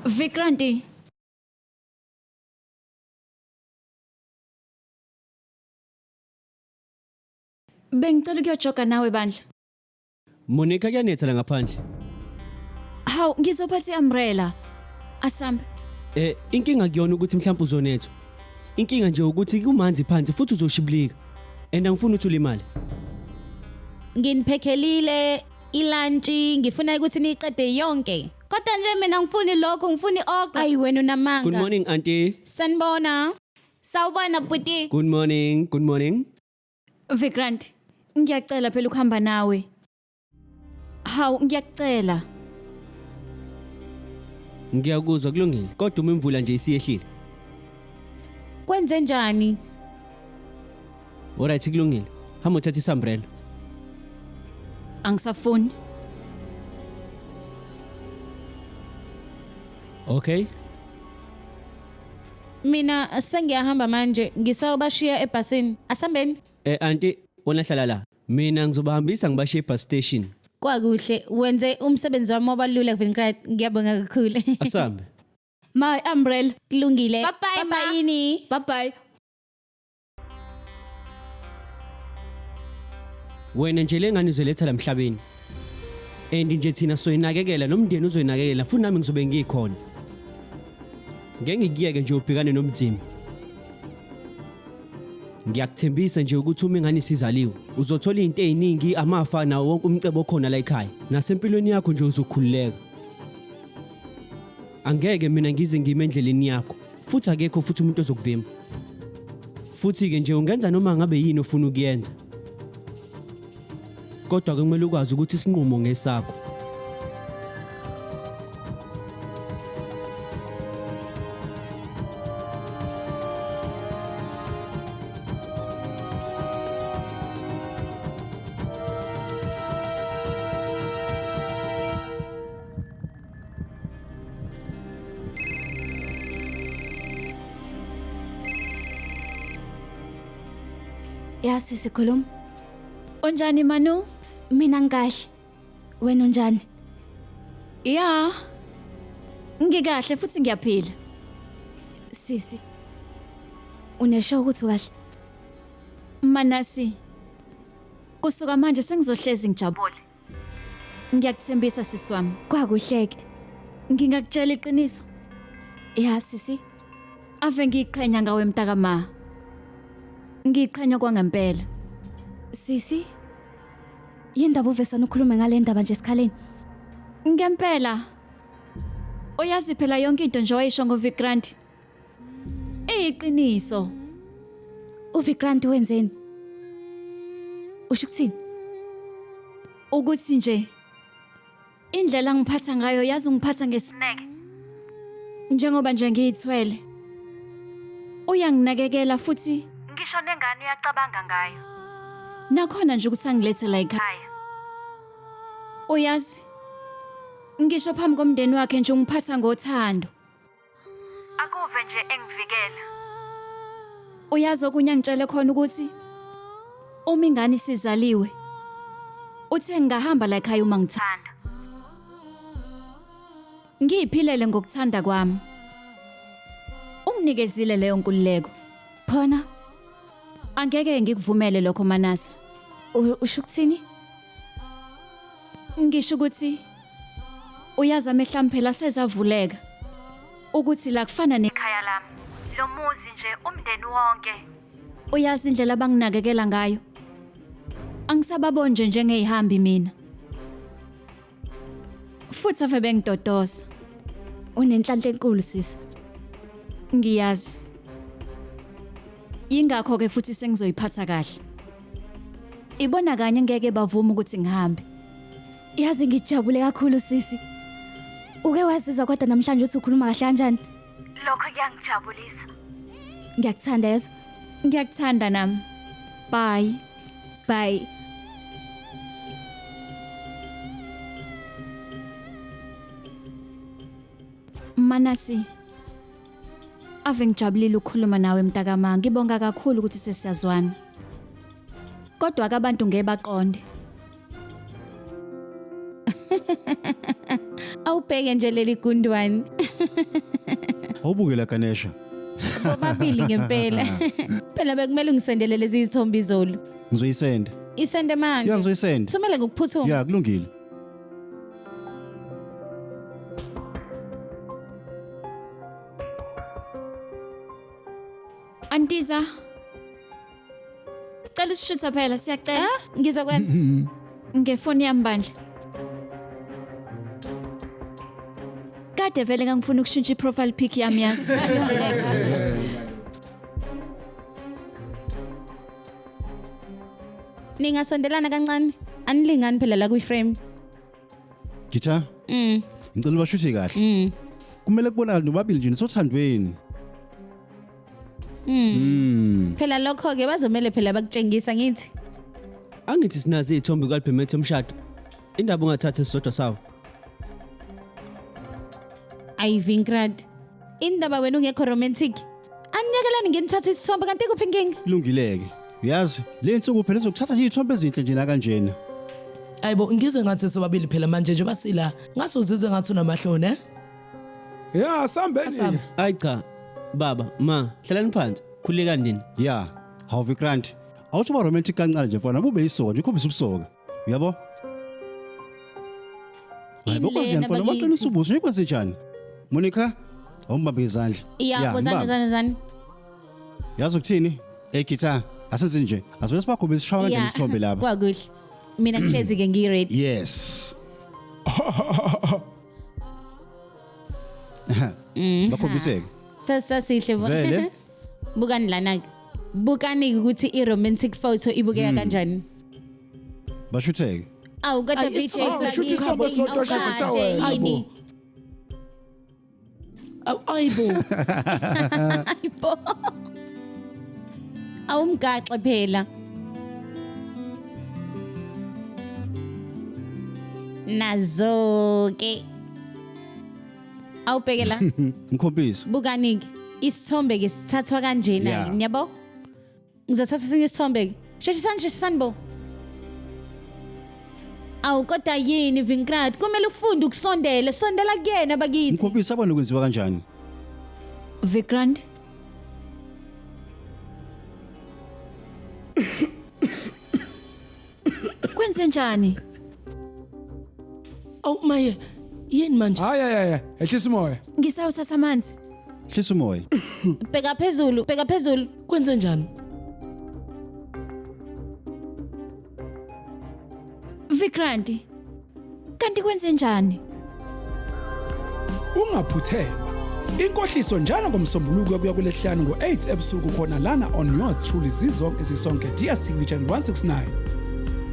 Vikranti. Bengicela ukuyojoga nawe bandla. Monica kuyanetha la ngaphandle. Hawu ngizophatha iumbrella. Asambe. Inkinga kuyona ukuthi mhlawumbe uzonethwa. Inkinga nje ukuthi kumanzi phansi futhi uzoshibilika. And angifuni uthule imali. Nginiphekhelile ilunch ngifuna ukuthi niqede yonke. Kodwa nje mina ngifuni lokho, ngifuni okra. Ayi wena unamanga. Good morning auntie. Sanibona. Sawubona bhuti. Good morning. Good morning. Vikranti. Ngiyacela phela ukuhamba nawe. Hawu ngiyacela. Ngiyakuzwa kulungile. Kodwa uma imvula nje isiyehlile. Kwenze njani? Alright kulungile. Hamba uthatha isumbrella. Angisafuni. Okay. Mina sengiyahamba manje, ngisawubashiya ebhasini. Asambeni. Auntie, wona hlala la. Mina ngizobahambisa ngibashiye bus station. Kwakuhle, wenze umsebenzi wami obalula Vincent. Ngiyabonga kakhulu. Asambe. My umbrella. Kulungile. Bye-bye, ma. Bye yini. Bye-bye. Wena nje lengane uzoletha la emhlabeni. And nje thina soyinakekela nomndeni uzoyinakekela futhi nami ngizobe ngikhona. Ngeke ngikiyeke nje ubhekane nomdzimi. Ngiyakuthembisa nje ukuthi uma ingane isizaliwe uzothola izinto eziningi amafa nawo wonke umcebo okhona la ekhaya. Nasempilweni yakho nje uzokhululeka. Angeke mina ngize ngime endleleni yakho futhi akekho futhi umuntu ozokuvima. Futhi ke nje ungenza noma ngabe yini ofuna ukuyenza. Kodwa kumele ukwazi ukuthi isinqumo ngesakho. Ya sisi khuluma. Unjani Manu? Mina ngikahle. Wena unjani? Ya. Ngikahle futhi ngiyaphila. Sisi. Unesho ukuthi kahle. Manasi. Kusuka manje sengizohlezi ngijabule. Ngiyakuthembisa sisi wami. Kwakuhleke. Ngingakutshela iqiniso. Ya sisi. Ave ngiqhenya ngawe mntakama. Ngiqhenya kwangempela. Sisi. Yindaba uvesana ukhulume ngale ndaba nje esikhaleni. Ngempela. Uyazi phela yonke into nje wayisho ngoVikranti. Iqiniso. UVikranti wenzeni? Usho ukuthini? Ukuthi nje indlela ngiphatha ngayo yazi ungiphatha ngesineke. Njengoba nje ngiyithwele. Uyanginakekela futhi ngisho nengane uyacabanga ngayo. Nakhona nje ukuthi angilethe la ekhaya. Uyazi ngisho phambi komndeni wakhe nje ungiphatha ngothando. Akuve nje engivikela. Uyazi okunye angitshele khona ukuthi uma ingane isizaliwe uthe ngahamba la ekhaya uma ngithanda. Ngiyiphilele ngokuthanda kwami. Unginikezile leyo nkululeko. Phona Angeke ngikuvumele lokho Manasi. usho ukuthini? Ngisho ukuthi uyazi amehla phela sezavuleka ukuthi la kufana nekhaya lami. Lo muzi nje umndeni wonke. Uyazi indlela abanginakekela ngayo. Angisababoni nje njengezihambi mina. Futhi ave bengidodosa. Unenhlanhla enkulu sisi. Ngiyazi. Ingakho ke futhi sengizoyiphatha kahle. Ibona kanye ngeke bavuma ukuthi ngihambe. Yazi ngijabule kakhulu sisi. Uke wazizwa kodwa namhlanje uthi ukhuluma kahle kanjani? Lokho kuyangijabulisa. Ngiyakuthanda yezo. Ngiyakuthanda nami. Bye. Bye. Manasi. Ave ngijabulile ukukhuluma nawe mntakama. Ngibonga kakhulu ukuthi sesiyazwana. Kodwa ke abantu ngeke baqonde. Awubheke nje leli gundwane. Awubukela Ganesha. Bobabili ngempela. Phela bekumele ungisendele lezi izithombe izolo. Ngizoyisenda. Isende manje. Ya ngizoyisenda. Thumele ngokuphuthuma. Ya kulungile. Antiza. Cela usishutha phela siyacela. Ngizokwenza. Ngefoni yami bandla. Kade vele ngangifuna ukushintsha iprofile pic yami yazi. Ningasondelana kancane. Anilingani phela la kwi-frame. Gita. Ngicela ubashuthi kahle. Kumele kubonakale nobabili nje nisothandweni. Phela lokho ke bazomela phela bakutshengisa ngithi. Angithi sinazi izithombe kwalibhemet omshado. Indaba ungathatha isizodwa sawo. Ay Vinkrad. Indaba wena ungekho romantic. Aniyekelani ngenithatha isithombe kanti kuphi inkinga? Kulungileke. Uyazi, le nsuku phela izokuthatha nje izithombe ezinhle nje na kanjena. Ayibo ngizwe ngathi sobabili phela manje nje basila. Ngathi uzizwe ngathi unamahloni eh? Ya sambeni. Ayi cha. Baba, ma, hlalani phansi. Khulekani nini? Ya, hawu Vikrant. Awuthi ba romantic kancane nje mfana bube yisoka nje ukhombisa ubusoka. Uyabo? Hayibo kwazi mfana waqina usubuso nikwenze njani? Monica, awumbambe izandla. Ya, bozana. Yazi ukuthini? Gita, asenze nje. Azobe sibakhombisa ishawa kanjani isithombe lapha. Kwakuhle. Mina ngihlezi ke ngiready. Yes. Bakhombiseke. Sasihle bo. Vele? Bukani lana ke. Bukani ukuthi i-romantic photo ibukeka kanjani. Bashutheke. Awu kodwa Ay, VJ shuthi isithombe sodwa shaka wena. Ayibo. Ayibo. Ayibo. Awumgaxe phela. Nazo ke. Awubhekela. Ngikhombisa. Bukani ke. Isithombe ke sithathwa kanjena Yeah. ngiyabo. Ngizothatha sinye isithombe ke. Sheshisani bo. Awu kodwa yini Vinkrad kumele ufunde ukusondela sondela kuyena bakithi. Ngikhombisa abona kwenziwa kanjani. Vikrant. Kwenze njani? Aw maye yini manje? Hayi ehlisa umoya. Ngisawuthatha amanzi. Hlisa umoya. Bheka phezulu. Kwenze njani? Vikrant. Kanti kwenze njani? Ungaphuthelwa. Inkohliso njalo ngomsombuluko kuya kulesihlanu ngo8 ebusuku khona lana on yours truly zizonke sisonke dear signature 169.